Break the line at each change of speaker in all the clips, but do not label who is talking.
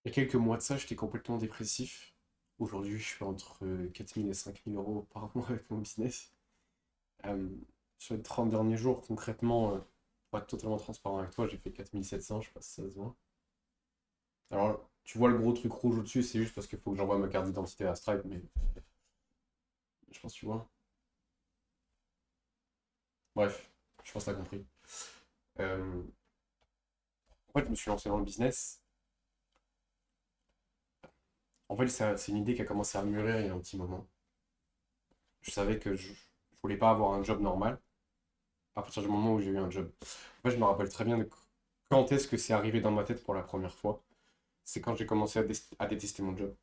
Il y a quelques mois de ça, j'étais complètement dépressif. Aujourd'hui, je fais entre 4 000 et 5 000 € par mois avec mon business. Euh, sur les 30 derniers jours, concrètement, pour être totalement transparent avec toi, j'ai fait 4 700, je sais pas si ça se voit. Alors, tu vois le gros truc rouge au-dessus, c'est juste parce qu'il faut que j'envoie ma carte d'identité à Stripe, mais je pense que tu vois. Bref, je pense que t'as compris. Euh, En fait, je me suis lancé dans le business. En fait, c'est une idée qui a commencé à mûrir il y a un petit moment. Je savais que je voulais pas avoir un job normal à partir du moment où j'ai eu un job. En fait, je me rappelle très bien de quand est-ce que c'est arrivé dans ma tête pour la première fois. C'est quand j'ai commencé à détester mon job.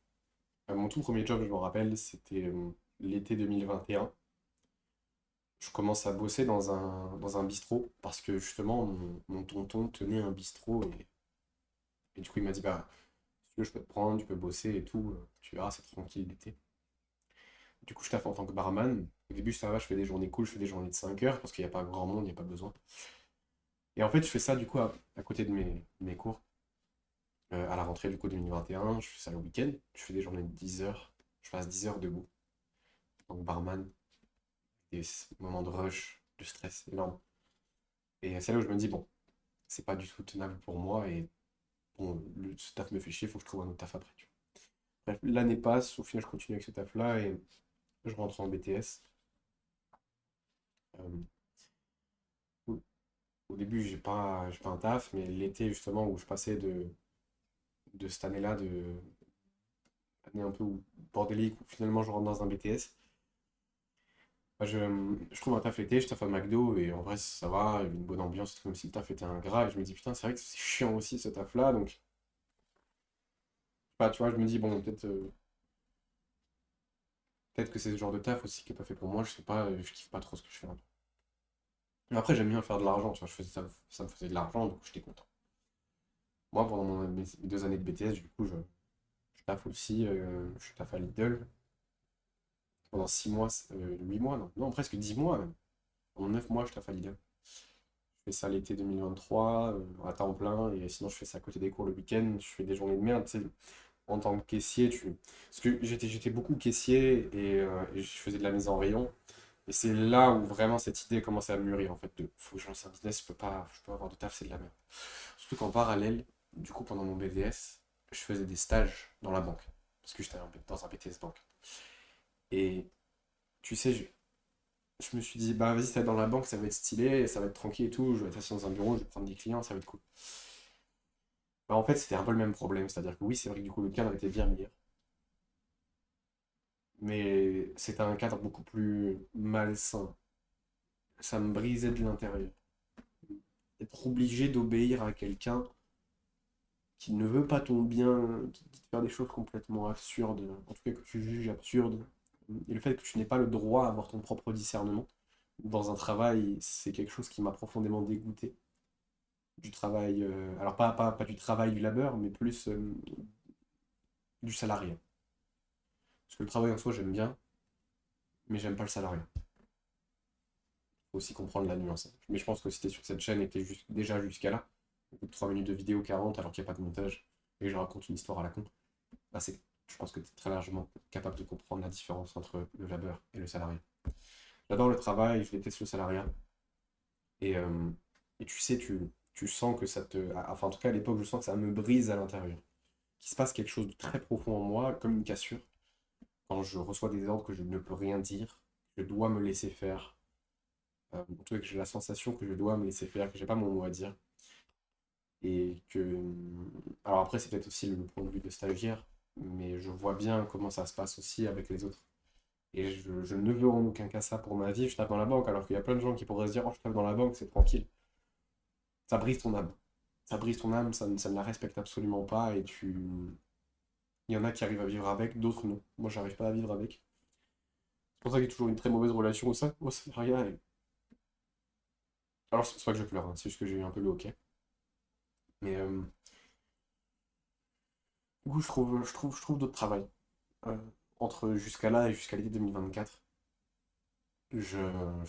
Mon tout premier job, je me rappelle, c'était l'été 2021. Je commence à bosser dans un bistrot parce que justement, mon tonton tenait un bistrot et du coup, il m'a dit, bah, si tu veux, je peux te prendre, tu peux bosser et tout, tu verras, c'est tranquille l'été. Du coup, je taffe en tant que barman. Au début, ça va, je fais des journées cool, je fais des journées de 5 heures parce qu'il n'y a pas grand monde, il n'y a pas besoin. Et en fait, je fais ça du coup à côté de mes cours. À la rentrée du coup 2021, je fais ça le week-end. Je fais des journées de 10 heures. Je passe 10 heures debout en tant que barman. Des moments de rush, de stress énorme. Et c'est là où je me dis, bon, c'est pas du tout tenable pour moi. Et bon, ce taf me fait chier, faut que je trouve un autre taf après. Tu vois. Bref, l'année passe, au final, je continue avec ce taf-là et je rentre en BTS. Euh, au au début, j'ai pas un taf, mais l'été justement où je passais de cette année-là, de année un peu bordélique, où finalement je rentre dans un BTS. Bah, je trouve un taf l'été, je taffe à McDo et en vrai ça va, il y a une bonne ambiance, c'est comme si le taf était ingrat et je me dis putain c'est vrai que c'est chiant aussi ce taf-là, donc bah, tu vois, je me dis bon peut-être que c'est ce genre de taf aussi qui est pas fait pour moi, je sais pas, je kiffe pas trop ce que je fais un peu. Mais après j'aime bien faire de l'argent, tu vois, je faisais ça, ça me faisait de l'argent, donc j'étais content. Moi pendant mes 2 années de BTS, du coup je taffe aussi, je taffe à Lidl pendant 6 mois, 8 mois, non, presque 10 mois même. En 9 mois je taffe à Lidl. Je fais ça l'été 2023, à temps plein, et sinon je fais ça à côté des cours le week-end, je fais des journées de merde, tu sais, en tant que caissier, Parce que j'étais beaucoup caissier et je faisais de la mise en rayon, et c'est là où vraiment cette idée commençait à mûrir, en fait, de faut que je lance un business, je peux pas avoir de taf, c'est de la merde. Surtout qu'en parallèle, du coup, pendant mon BDS, je faisais des stages dans la banque, parce que j'étais dans un BTS banque. Et tu sais, je me suis dit, bah vas-y, ça dans la banque, ça va être stylé, ça va être tranquille et tout, je vais être assis dans un bureau, je vais prendre des clients, ça va être cool. Bah, en fait, c'était un peu le même problème, c'est-à-dire que oui, c'est vrai que du coup, le cadre était bien meilleur, mais c'était un cadre beaucoup plus malsain. Ça me brisait de l'intérieur. Être obligé d'obéir à quelqu'un qui ne veut pas ton bien, qui dit de faire des choses complètement absurdes, en tout cas que tu juges absurdes, et le fait que tu n'aies pas le droit à avoir ton propre discernement dans un travail, c'est quelque chose qui m'a profondément dégoûté du travail, alors pas du travail du labeur, mais plus du salariat. Parce que le travail en soi, j'aime bien, mais j'aime pas le salariat. Faut aussi comprendre la nuance, hein. Mais je pense que si t'es sur cette chaîne et que t'es déjà jusqu'à là, au bout de 3 minutes de vidéo 40 alors qu'il n'y a pas de montage, et que je raconte une histoire à la con, bah je pense que tu es très largement capable de comprendre la différence entre le labeur et le salariat. J'adore le travail, je déteste le salariat. Et, euh, et tu sais, tu sens que ça te. Enfin, en tout cas, à l'époque, je sens que ça me brise à l'intérieur. Qu'il se passe quelque chose de très profond en moi, comme une cassure, quand je reçois des ordres que je ne peux rien dire, je dois me laisser faire. En tout cas, que j'ai la sensation que je dois me laisser faire, que j'ai pas mon mot à dire. Et que. Alors après, c'est peut-être aussi le point de vue de stagiaire, mais je vois bien comment ça se passe aussi avec les autres. Et je ne veux en aucun cas ça pour ma vie, je tape dans la banque, alors qu'il y a plein de gens qui pourraient se dire, oh, je tape dans la banque, c'est tranquille. Ça brise ton âme. Ça brise ton âme, ça ne la respecte absolument pas, et tu. Il y en a qui arrivent à vivre avec, d'autres non. Moi, j'arrive pas à vivre avec. C'est pour ça que j'ai toujours une très mauvaise relation au salariat. Alors, c'est pas que je pleure, hein, c'est juste que j'ai eu un peu le hoquet. Mais du coup, je trouve d'autres travail. Euh, Entre jusqu'à là et jusqu'à l'été 2024, je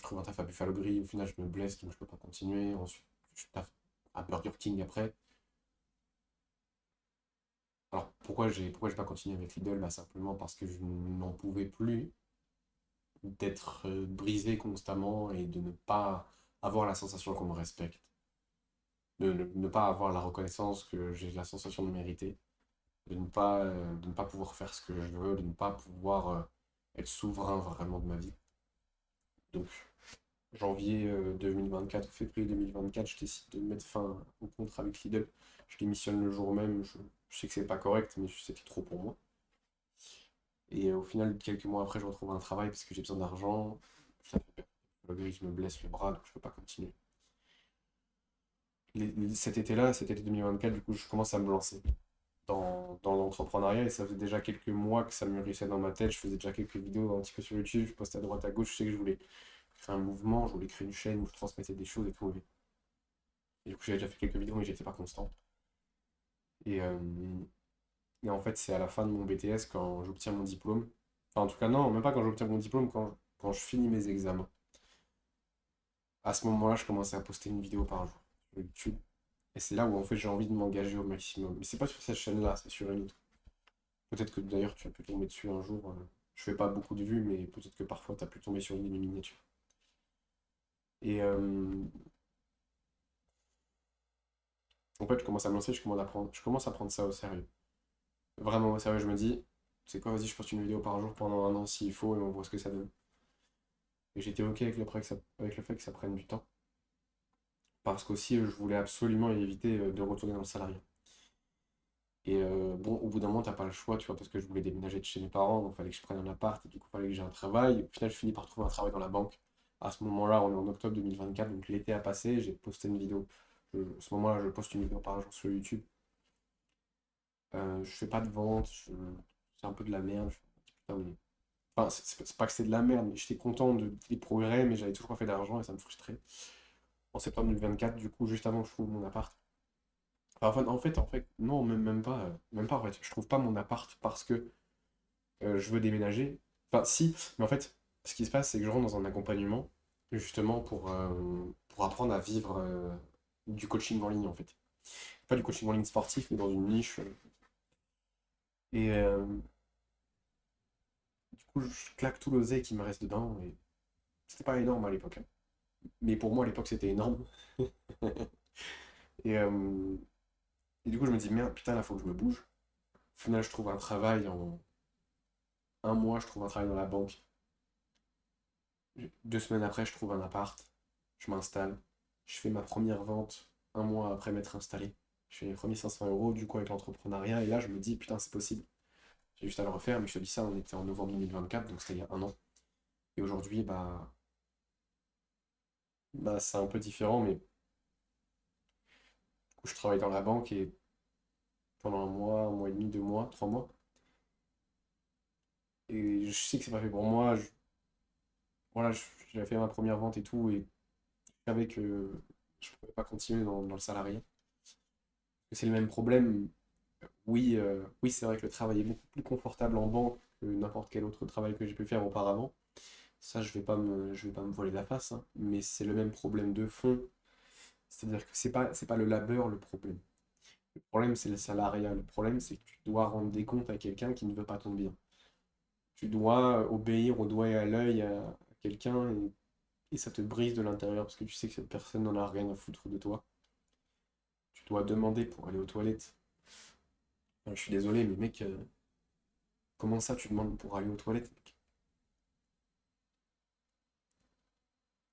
trouve un taf à Buffalo Grill. Au final, je me blesse, donc je peux pas continuer. Ensuite, je taffe à Burger King après. Alors, pourquoi j'ai pas continué avec Lidl? Bah, simplement parce que je n'en pouvais plus d'être brisé constamment et de ne pas avoir la sensation qu'on me respecte, de ne pas avoir la reconnaissance que j'ai la sensation de mériter, de ne pas pouvoir faire ce que je veux, de ne pas pouvoir être souverain vraiment de ma vie. Donc, janvier 2024 ou février 2024, je décide de mettre fin au contrat avec Lidl. Je démissionne le jour même. Je sais que c'est pas correct, mais je sais que c'est trop pour moi. Et au final, quelques mois après, je retrouve un travail parce que j'ai besoin d'argent. Ça fait peur. Je me blesse le bras, donc je peux pas continuer. Cet été-là, cet été 2024, du coup, je commence à me lancer dans l'entrepreneuriat et ça faisait déjà quelques mois que ça mûrissait dans ma tête. Je faisais déjà quelques vidéos un petit peu sur YouTube, je postais à droite à gauche. Je sais que je voulais créer un mouvement, je voulais créer une chaîne où je transmettais des choses et tout. Et du coup, j'avais déjà fait quelques vidéos, mais j'étais pas constant. Et, euh, et en fait, c'est à la fin de mon BTS, quand j'obtiens mon diplôme. Enfin, en tout cas, non, même pas quand j'obtiens mon diplôme, quand je finis mes examens. À ce moment-là, je commençais à poster une vidéo par jour sur YouTube. Et c'est là où en fait j'ai envie de m'engager au maximum. Mais c'est pas sur cette chaîne-là, c'est sur une autre. Peut-être que d'ailleurs tu as pu tomber dessus un jour. Je fais pas beaucoup de vues, mais peut-être que parfois tu as pu tomber sur une de mes miniatures. Et en fait, je commence à me lancer, je commence à prendre ça au sérieux. Vraiment au sérieux, je me dis, c'est quoi, vas-y, je poste une vidéo par jour pendant un an s'il faut et on voit ce que ça donne. Et j'étais ok avec le fait que ça prenne du temps. Parce qu'aussi, je voulais absolument éviter de retourner dans le salariat. Et bon, au bout d'un moment, t'as pas le choix, tu vois, parce que je voulais déménager de chez mes parents, donc il fallait que je prenne un appart, et du coup, il fallait que j'ai un travail. Au final, je finis par trouver un travail dans la banque. À ce moment-là, on est en octobre 2024, donc l'été a passé, j'ai posté une vidéo. À ce moment-là, je poste une vidéo par jour sur YouTube. Je fais pas de vente, c'est un peu de la merde. Putain, mais... Enfin, c'est pas que c'est de la merde, mais j'étais content des progrès, mais j'avais toujours pas fait d'argent et ça me frustrait. En septembre 2024, du coup, juste avant que je trouve mon appart. Enfin, en fait, non, même pas, même pas, en fait. Je trouve pas mon appart parce que je veux déménager. Enfin, si, mais en fait, ce qui se passe, c'est que je rentre dans un accompagnement, justement, pour apprendre à vivre du coaching en ligne, en fait. Pas du coaching en ligne sportif, mais dans une niche. Et du coup, je claque tout l'oseille qui me reste dedans. Et c'était pas énorme à l'époque, hein. Mais pour moi, à l'époque, c'était énorme. Et, euh, et du coup, je me dis, merde, putain, là, faut que je me bouge. Au final, je trouve un travail en un mois, je trouve un travail dans la banque. 2 semaines après, je trouve un appart, je m'installe, je fais ma première vente un mois après m'être installé. Je fais les premiers 500 euros du coup avec l'entrepreneuriat et là je me dis putain c'est possible. J'ai juste à le refaire, mais je te dis ça, on était en novembre 2024, donc c'était il y a un an. Et aujourd'hui, bah c'est un peu différent, mais du coup je travaille dans la banque et pendant un mois et demi, 2 mois, 3 mois. Et je sais que c'est pas fait pour moi. Voilà, j'avais fait ma première vente et tout, et je savais que je ne pouvais pas continuer dans le salariat. C'est le même problème. Oui, oui, c'est vrai que le travail est beaucoup plus confortable en banque que n'importe quel autre travail que j'ai pu faire auparavant. Ça, je vais pas me voiler la face, hein. Mais c'est le même problème de fond. C'est-à-dire que c'est pas le labeur le problème. Le problème, c'est le salariat. Le problème, c'est que tu dois rendre des comptes à quelqu'un qui ne veut pas ton bien. Tu dois obéir au doigt et à l'œil à quelqu'un et ça te brise de l'intérieur parce que tu sais que cette personne n'en a rien à foutre de toi. Tu dois demander pour aller aux toilettes. Enfin, je suis désolé, mais mec, comment ça tu demandes pour aller aux toilettes, mec?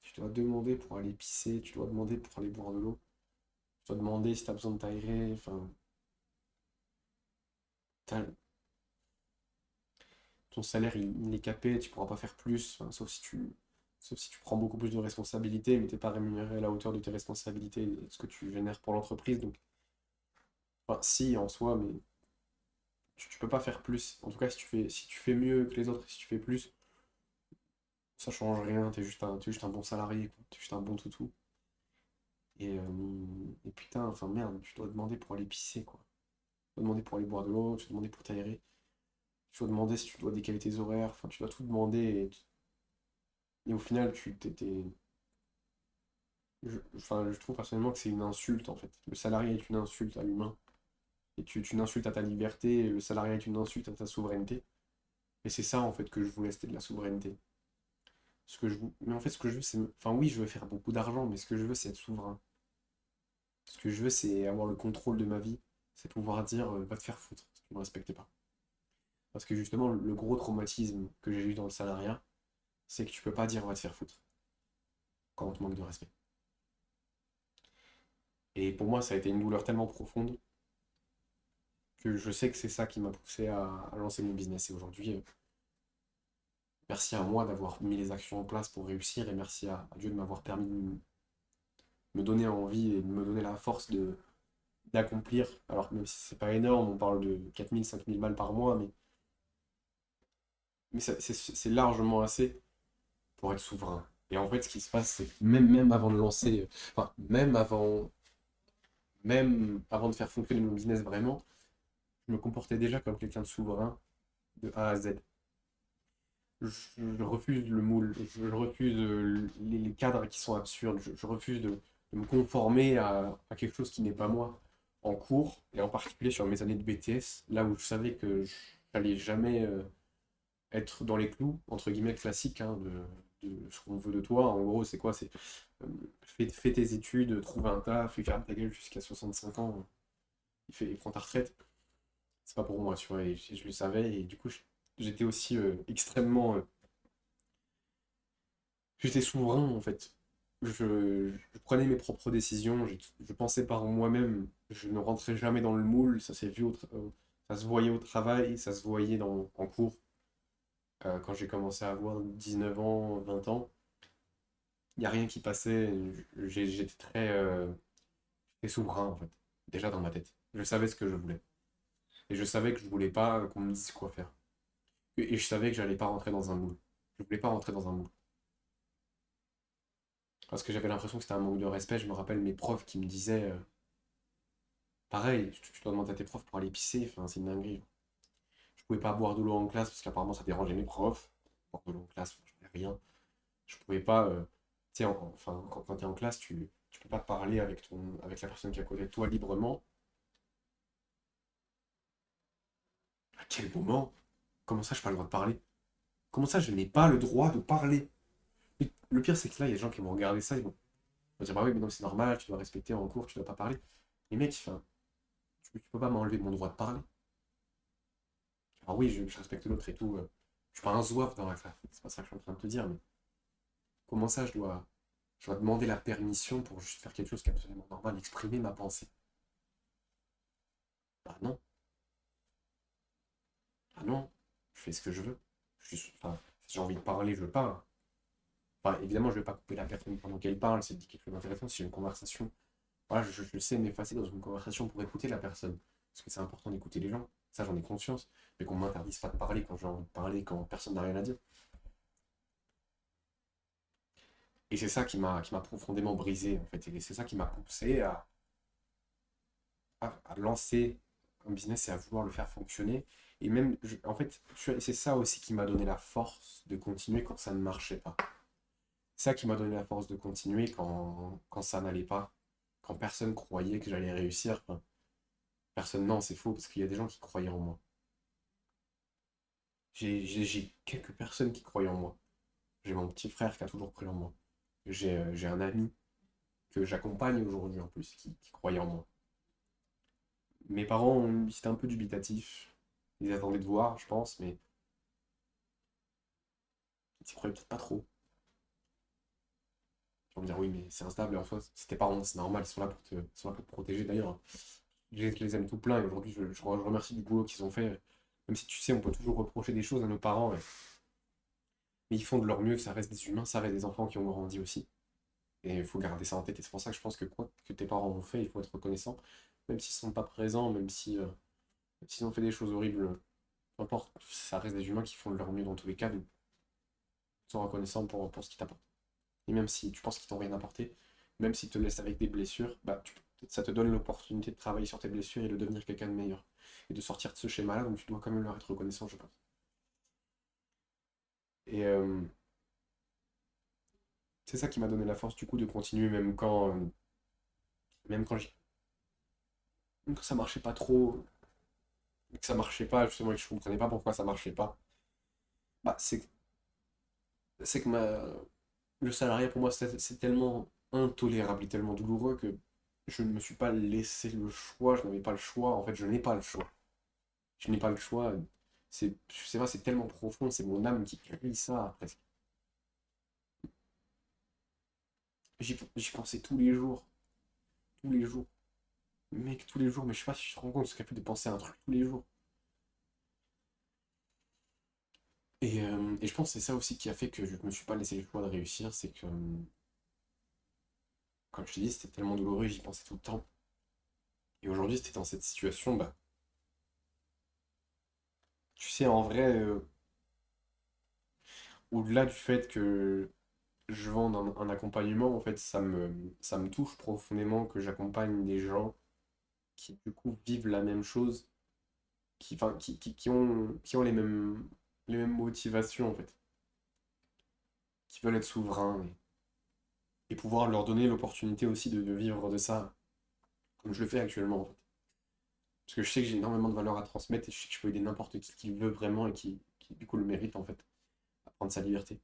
Tu dois demander pour aller pisser, tu dois demander pour aller boire de l'eau, tu dois demander si tu as besoin de t'aérer, enfin, t'as- ton salaire il est capé, tu pourras pas faire plus, enfin, sauf si tu prends beaucoup plus de responsabilités, mais t'es pas rémunéré à la hauteur de tes responsabilités et de ce que tu génères pour l'entreprise. Donc, enfin, si en soi, mais tu peux pas faire plus. En tout cas, si tu fais mieux que les autres, si tu fais plus, ça change rien, t'es juste un bon salarié, quoi. T'es juste un bon toutou. Et putain, enfin merde, tu dois demander pour aller pisser, quoi. Tu dois demander pour aller boire de l'eau, tu dois demander pour t'aérer. Tu dois demander si tu dois décaler tes horaires, enfin tu dois tout demander. Et au final, enfin, je trouve personnellement que c'est une insulte en fait. Le salarié est une insulte à l'humain. et tu une insulte à ta liberté, et le salariat est une insulte à ta souveraineté. Et c'est ça, en fait, que je voulais, c'était de la souveraineté. Mais en fait, ce que je veux, c'est... Enfin, oui, je veux faire beaucoup d'argent, mais ce que je veux, c'est être souverain. Ce que je veux, c'est avoir le contrôle de ma vie. C'est pouvoir dire, va te faire foutre, si tu ne me respectes pas. Parce que justement, le gros traumatisme que j'ai eu dans le salariat, c'est que tu peux pas dire, va te faire foutre, quand on te manque de respect. Et pour moi, ça a été une douleur tellement profonde que je sais que c'est ça qui m'a poussé à lancer mon business. Et aujourd'hui, merci à moi d'avoir mis les actions en place pour réussir et merci à Dieu de m'avoir permis de me donner envie et de me donner la force d'accomplir. Alors que même si c'est pas énorme, on parle de 4000, 5000 balles par mois, mais c'est largement assez pour être souverain. Et en fait, ce qui se passe, c'est que même avant de lancer, enfin, même avant de faire fonctionner mon business vraiment, je me comportais déjà comme quelqu'un de souverain de A à Z. Je refuse le moule, je refuse les cadres qui sont absurdes, je refuse de me conformer à quelque chose qui n'est pas moi. En cours, et en particulier sur mes années de BTS, là où je savais que j'allais jamais être dans les clous, entre guillemets, classiques, hein, de ce qu'on veut de toi. En gros, c'est quoi? C'est euh, fais tes études, trouve un taf, et ferme ta gueule jusqu'à 65 ans, et prends ta retraite. C'est pas pour moi, tu vois, et je le savais, et du coup, j'étais aussi extrêmement j'étais souverain en fait. Je prenais mes propres décisions, je pensais par moi-même, je ne rentrais jamais dans le moule, ça s'est vu ça se voyait au travail, ça se voyait en cours. Quand j'ai commencé à avoir 19 ans, 20 ans, il n'y a rien qui passait, j'étais j'étais souverain en fait, déjà dans ma tête. Je savais ce que je voulais. Et je savais que je voulais pas qu'on me dise quoi faire. Et je savais que j'allais pas rentrer dans un moule. Je voulais pas rentrer dans un moule. Parce que j'avais l'impression que c'était un manque de respect. Je me rappelle mes profs qui me disaient, pareil, tu dois demander à tes profs pour aller pisser, enfin, c'est une dinguerie. Je pouvais pas boire de l'eau en classe parce qu'apparemment ça dérangeait mes profs. Boire de l'eau en classe, je n'ai rien. Je pouvais pas, tu sais, enfin, quand tu es en classe, tu peux pas parler avec la personne qui est à côté de toi librement. À quel moment? Comment ça, je n'ai pas le droit de parler? Comment ça, je n'ai pas le droit de parler? Mais le pire, c'est que là, il y a des gens qui vont regarder ça, ils vont dire, bah oui, mais non, c'est normal, tu dois respecter en cours, tu dois pas parler. Mais mec, enfin, tu peux pas m'enlever mon droit de parler. Alors oui, je respecte l'autre et tout. Je suis pas un zouave dans la classe. C'est pas ça que je suis en train de te dire, mais comment ça, je dois demander la permission pour juste faire quelque chose qui est absolument normal, exprimer ma pensée. Bah non, bah non, je fais ce que je veux. Enfin, si j'ai envie de parler, je parle. Enfin, évidemment, je vais pas couper la personne pendant qu'elle parle, si elle dit quelque chose d'intéressant, si j'ai une conversation. Voilà, je sais m'effacer dans une conversation pour écouter la personne. Parce que c'est important d'écouter les gens. Ça, j'en ai conscience. Mais qu'on m'interdise pas de parler quand j'ai envie de parler, quand personne n'a rien à dire. Et c'est ça qui m'a profondément brisé, en fait. Et c'est ça qui m'a poussé à lancer un business et à vouloir le faire fonctionner. Et même, en fait, c'est ça aussi qui m'a donné la force de continuer quand ça ne marchait pas. C'est ça qui m'a donné la force de continuer quand ça n'allait pas. Quand personne croyait que j'allais réussir. Enfin, personne, non, c'est faux, parce qu'il y a des gens qui croyaient en moi. J'ai quelques personnes qui croyaient en moi. J'ai mon petit frère qui a toujours cru en moi. J'ai un ami que j'accompagne aujourd'hui en plus, qui croyait en moi. Mes parents, ils étaient un peu dubitatifs. Ils attendaient de voir, je pense, mais ils s'y croyaient peut-être pas trop. Ils vont me dire, oui, mais c'est instable, et en soi, c'est tes parents, c'est normal, ils sont là pour te protéger d'ailleurs. Je les aime tout plein, et aujourd'hui, je remercie du boulot qu'ils ont fait. Même si tu sais, on peut toujours reprocher des choses à nos parents, mais ils font de leur mieux, ça reste des humains, ça reste des enfants qui ont grandi aussi. Et il faut garder ça en tête, et c'est pour ça que je pense que quoi que tes parents ont fait, il faut être reconnaissant, même s'ils ne sont pas présents, même s'ils ont fait des choses horribles, peu importe, ça reste des humains qui font de leur mieux dans tous les cas, donc sois reconnaissant pour ce qu'ils t'apportent. Et même si tu penses qu'ils t'ont rien apporté, même s'ils te laissent avec des blessures, bah, ça te donne l'opportunité de travailler sur tes blessures et de devenir quelqu'un de meilleur. Et de sortir de ce schéma-là, donc tu dois quand même leur être reconnaissant, je pense. Et c'est ça qui m'a donné la force du coup de continuer, même quand, même quand ça marchait pas trop. que ça marchait pas, justement, et que je comprenais pas pourquoi ça marchait pas, bah, c'est que le salariat pour moi c'est tellement intolérable et tellement douloureux que je ne me suis pas laissé le choix, je n'avais pas le choix, en fait je n'ai pas le choix. Je n'ai pas le choix. Je sais pas, c'est tellement profond, c'est mon âme qui crie ça presque. J'y pensais tous les jours, mec, tous les jours, mais je sais pas si je te rends compte ce qu'il fait de penser à un truc tous les jours. Et je pense que c'est ça aussi qui a fait que je me suis pas laissé le choix de réussir, c'est que, comme je t'ai dit, c'était tellement douloureux, j'y pensais tout le temps. Et aujourd'hui, c'était dans cette situation, bah, tu sais, en vrai, au-delà du fait que je vende un accompagnement, en fait, ça me touche profondément que j'accompagne des gens qui, du coup, vivent la même chose, enfin, qui ont les mêmes motivations, en fait, qui veulent être souverains et pouvoir leur donner l'opportunité aussi de vivre de ça, comme je le fais actuellement, en fait. Parce que je sais que j'ai énormément de valeur à transmettre et je sais que je peux aider n'importe qui le veut vraiment et qui, du coup, le mérite, en fait, à prendre sa liberté.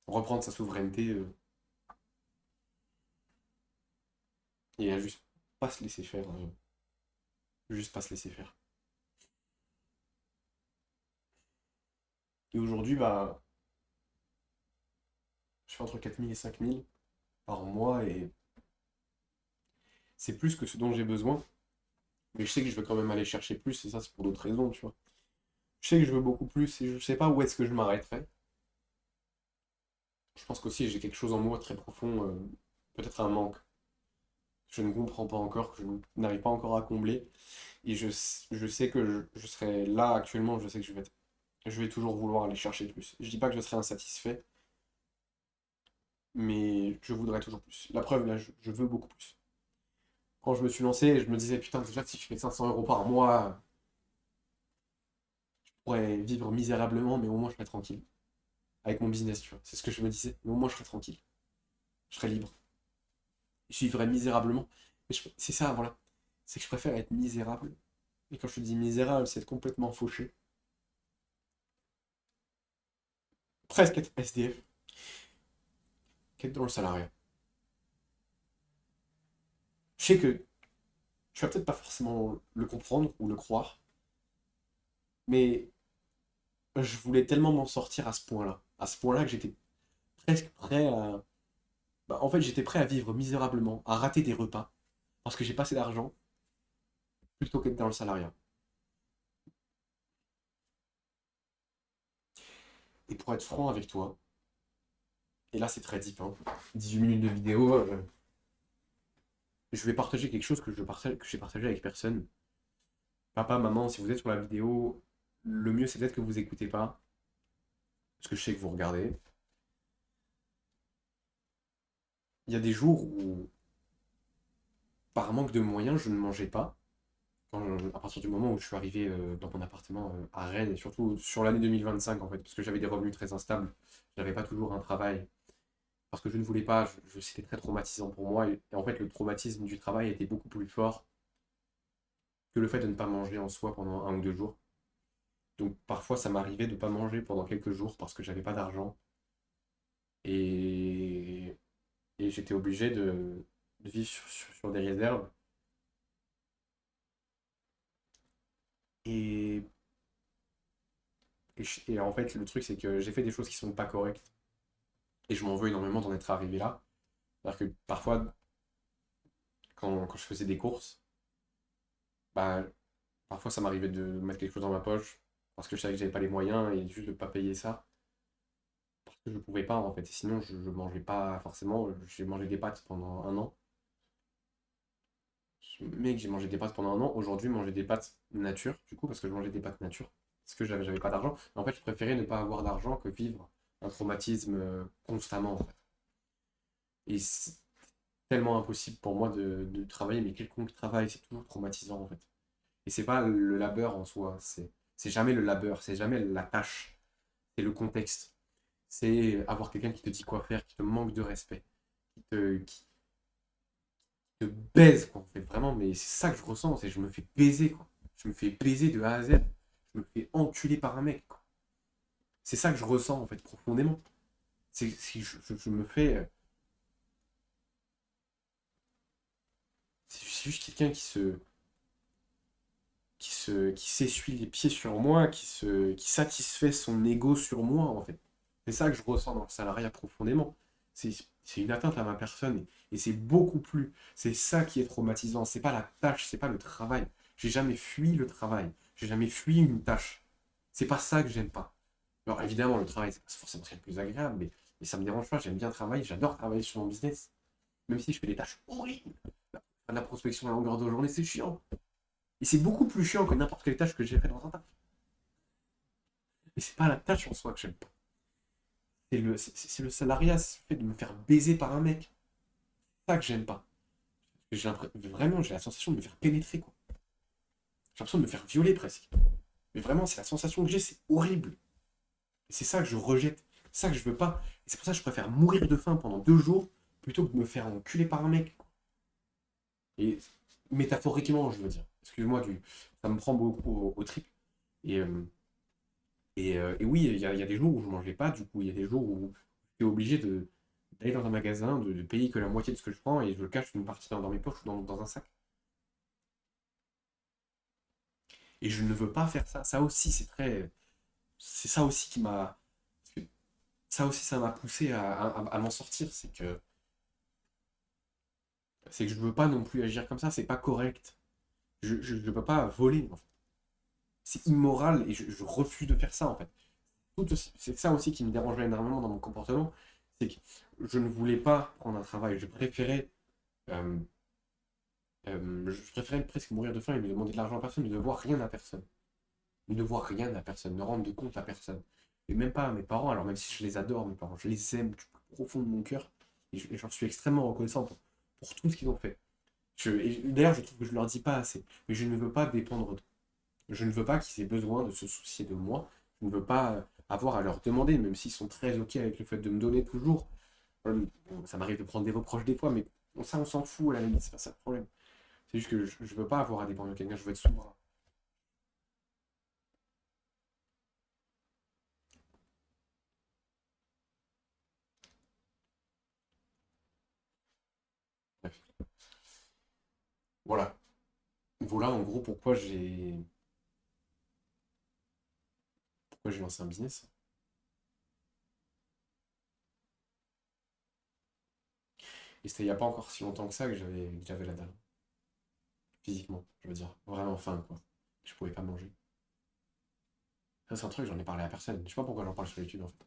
Reprendre sa souveraineté et à juste pas se laisser faire. Juste pas se laisser faire. Et aujourd'hui, bah, je fais entre 4 000 et 5 000 par mois et c'est plus que ce dont j'ai besoin. Mais je sais que je veux quand même aller chercher plus et ça, c'est pour d'autres raisons, tu vois. Je sais que je veux beaucoup plus et je sais pas où est-ce que je m'arrêterai. Je pense qu'aussi j'ai quelque chose en moi très profond, peut-être un manque que je ne comprends pas encore, que je n'arrive pas encore à combler. Et je sais que je serai là actuellement, je sais que je vais toujours vouloir aller chercher plus. Je dis pas que je serai insatisfait, mais je voudrais toujours plus. La preuve, là, je veux beaucoup plus. Quand je me suis lancé, je me disais, putain, déjà, si je fais 500 euros par mois, je pourrais vivre misérablement, mais au moins je serais tranquille. Avec mon business, tu vois. C'est ce que je me disais, mais au moins je serais tranquille. Je serais libre. Je vivrais misérablement. Mais c'est ça, voilà. C'est que je préfère être misérable. Et quand je te dis misérable, c'est être complètement fauché. Presque être SDF, qu'être dans le salariat. Je sais que tu vas peut-être pas forcément le comprendre ou le croire, mais je voulais tellement m'en sortir à ce point-là. À ce point-là que j'étais presque prêt à. Bah, en fait, j'étais prêt à vivre misérablement, à rater des repas, parce que j'ai pas assez d'argent, plutôt qu'être dans le salariat. Et pour être franc avec toi, et là c'est très deep, hein, 18 minutes de vidéo, je vais partager quelque chose que j'ai partagé avec personne. Papa, maman, si vous êtes sur la vidéo, le mieux c'est peut-être que vous écoutez pas, parce que je sais que vous regardez. Il y a des jours où, par manque de moyens, je ne mangeais pas. À partir du moment où je suis arrivé dans mon appartement à Rennes, et surtout sur l'année 2025 en fait, parce que j'avais des revenus très instables, j'avais pas toujours un travail, parce que je ne voulais pas, c'était très traumatisant pour moi, et en fait le traumatisme du travail était beaucoup plus fort que le fait de ne pas manger en soi pendant 1 ou 2 jours. Donc parfois ça m'arrivait de ne pas manger pendant quelques jours parce que j'avais pas d'argent, et, et j'étais obligé de vivre sur des réserves. Et, et en fait le truc c'est que j'ai fait des choses qui sont pas correctes, et je m'en veux énormément d'en être arrivé là. C'est-à-dire que parfois, quand je faisais des courses, bah, parfois ça m'arrivait de mettre quelque chose dans ma poche parce que je savais que j'avais pas les moyens et juste de pas payer ça parce que je pouvais pas en fait. Et sinon, je mangeais pas forcément. J'ai mangé des pâtes pendant un an. Mec, j'ai mangé des pâtes pendant un an. Aujourd'hui, manger des pâtes nature, du coup, parce que je mangeais des pâtes nature, parce que j'avais pas d'argent. Mais en fait, je préférais ne pas avoir d'argent que vivre un traumatisme constamment, en fait. Et c'est tellement impossible pour moi de travailler, mais quelconque travail, c'est toujours traumatisant, en fait. Et c'est pas le labeur en soi, c'est jamais le labeur, c'est jamais la tâche, c'est le contexte. C'est avoir quelqu'un qui te dit quoi faire, qui te manque de respect, qui te baise, quoi, en fait, vraiment, mais c'est ça que je ressens, c'est que je me fais baiser, quoi. Je me fais baiser de A à Z. Je me fais enculer par un mec, quoi. C'est ça que je ressens, en fait, profondément. C'est si je me fais. C'est juste quelqu'un qui s'essuie les pieds sur moi, qui satisfait son ego sur moi, en fait. C'est ça que je ressens dans le salariat profondément. C'est, c'est une atteinte à ma personne et c'est beaucoup plus. C'est ça qui est traumatisant. C'est pas la tâche, c'est pas le travail. J'ai jamais fui le travail. J'ai jamais fui une tâche. C'est pas ça que j'aime pas. Alors évidemment, le travail, c'est pas forcément ce qu'il y a de plus agréable, mais ça me dérange pas. J'aime bien travailler. J'adore travailler sur mon business. Même si je fais des tâches horribles. La prospection à longueur de journée, c'est chiant. Et c'est beaucoup plus chiant que n'importe quelle tâche que j'ai fait dans un taf. Mais c'est pas la tâche en soi que j'aime pas. C'est le salariat, c'est le fait de me faire baiser par un mec. C'est ça que j'aime pas. Vraiment, j'ai la sensation de me faire pénétrer, quoi. J'ai l'impression de me faire violer presque. Mais vraiment, c'est la sensation que j'ai, c'est horrible. Et c'est ça que je rejette. C'est ça que je veux pas. Et c'est pour ça que je préfère mourir de faim pendant 2 jours plutôt que de me faire enculer par un mec. Et métaphoriquement, je veux dire. Excuse-moi, ça me prend beaucoup au trip. Et, et oui, il y a des jours où je mangeais pas, du coup, il y a des jours où j'étais obligé d'aller dans un magasin, de payer que la moitié de ce que je prends et je cache une partie dans mes poches ou dans un sac. Et je ne veux pas faire ça. Ça aussi, c'est très. C'est ça aussi qui m'a. Parce que ça aussi, ça m'a poussé à m'en sortir. C'est que je veux pas non plus agir comme ça. C'est pas correct. Je ne peux pas voler, en fait. C'est immoral et je refuse de faire ça, en fait. C'est ça aussi qui me dérangeait énormément dans mon comportement. C'est que je ne voulais pas prendre un travail. Euh, je préférais presque mourir de faim et ne demander de l'argent à personne, ne devoir rien à personne. Ne devoir rien à personne, ne rendre de compte à personne. Et même pas à mes parents, alors même si je les adore, mes parents, je les aime du plus profond de mon cœur. Et j'en suis extrêmement reconnaissant pour tout ce qu'ils ont fait. Et d'ailleurs, je trouve que je leur dis pas assez. Mais je ne veux pas dépendre d'eux. Je ne veux pas qu'ils aient besoin de se soucier de moi. Je ne veux pas avoir à leur demander, même s'ils sont très OK avec le fait de me donner toujours. Bon, ça m'arrive de prendre des reproches des fois, mais ça, on s'en fout à la limite, c'est pas ça le problème. C'est juste que je veux pas avoir à dépendre de quelqu'un, je veux être souverain. Bref. Voilà. Voilà en gros pourquoi j'ai lancé un business. Et c'était il n'y a pas encore si longtemps que ça que j'avais la dalle. Physiquement, je veux dire. Vraiment faim, quoi. Je pouvais pas manger. Ça, c'est un truc, j'en ai parlé à personne. Je sais pas pourquoi j'en parle sur YouTube, en fait.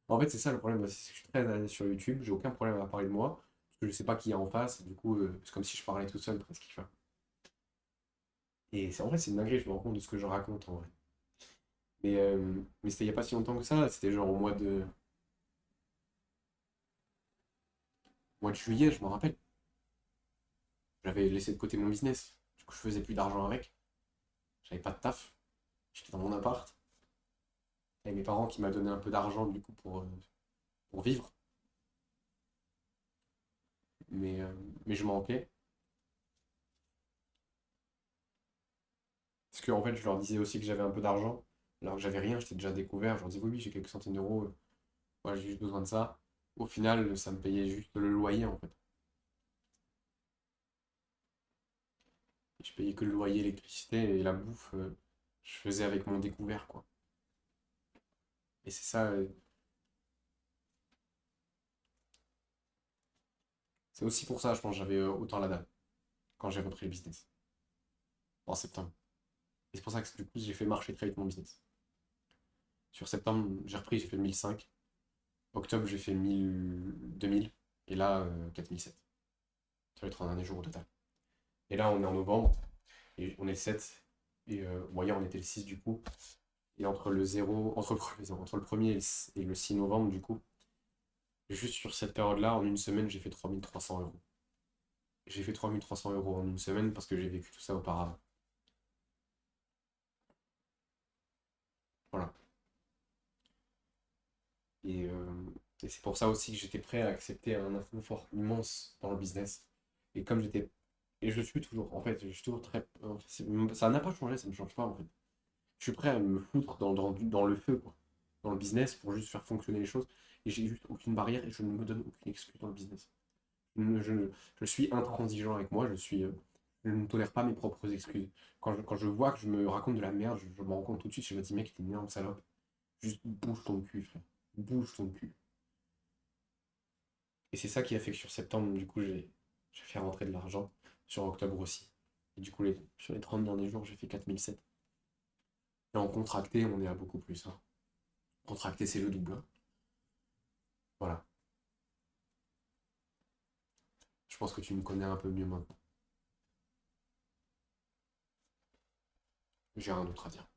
En fait, c'est ça le problème aussi, c'est que je suis très à l'aise sur YouTube, j'ai aucun problème à parler de moi, parce que je sais pas qui est en face, et du coup, c'est comme si je parlais tout seul presque, tu vois. Et en vrai, c'est une dinguerie, je me rends compte de ce que je raconte en vrai. Mais c'était il y a pas si longtemps que ça, c'était genre au mois de juillet, je me rappelle. J'avais laissé de côté mon business, du coup, je faisais plus d'argent avec, j'avais pas de taf, j'étais dans mon appart, et mes parents qui m'ont donné un peu d'argent du coup pour vivre, mais, euh, mais je manquais. Parce qu'en fait, je leur disais aussi que j'avais un peu d'argent, alors que j'avais rien, j'étais déjà découvert. Je leur disais, oui, oui, j'ai quelques centaines d'euros, voilà, j'ai juste besoin de ça. Au final, ça me payait juste le loyer, en fait. Je payais que le loyer, l'électricité et la bouffe, je faisais avec mon découvert, quoi. Et c'est ça, c'est aussi pour ça, je pense, que j'avais autant la dalle quand j'ai repris le business, en septembre. Et c'est pour ça que du coup, j'ai fait marcher très vite mon business. Sur septembre, j'ai repris, j'ai fait 1005. Octobre, j'ai fait 2000. Et là, 4007. Sur les 3 derniers jours au total. Et là, on est en novembre. Et on est le 7. Et bon, hier, on était le 6 du coup. Et entre le premier et le 6 novembre, du coup, juste sur cette période-là, en une semaine, j'ai fait 3300 euros. J'ai fait 3300 € en une semaine parce que j'ai vécu tout ça auparavant. Voilà. Et, euh, et c'est pour ça aussi que j'étais prêt à accepter un inconfort immense dans le business. Et comme j'étais. Et je suis toujours, en fait, je suis toujours très. Ça n'a pas changé, ça ne change pas, en fait. Je suis prêt à me foutre dans le feu, quoi. Dans le business pour juste faire fonctionner les choses. Et j'ai juste aucune barrière et je ne me donne aucune excuse dans le business. Je suis intransigeant avec moi, je ne tolère pas mes propres excuses. Quand je vois que je me raconte de la merde, je me rends compte tout de suite, je me dis, mec, t'es une énorme salope. Juste bouge ton cul, frère. Bouge ton cul. Et c'est ça qui a fait que sur septembre, du coup, j'ai fait rentrer de l'argent. Sur octobre aussi. Et du coup, sur les 30 derniers jours, j'ai fait 4007. Et en contracté, on est à beaucoup plus, hein. Contracté, c'est le double, hein. Voilà. Je pense que tu me connais un peu mieux maintenant. J'ai rien d'autre à dire.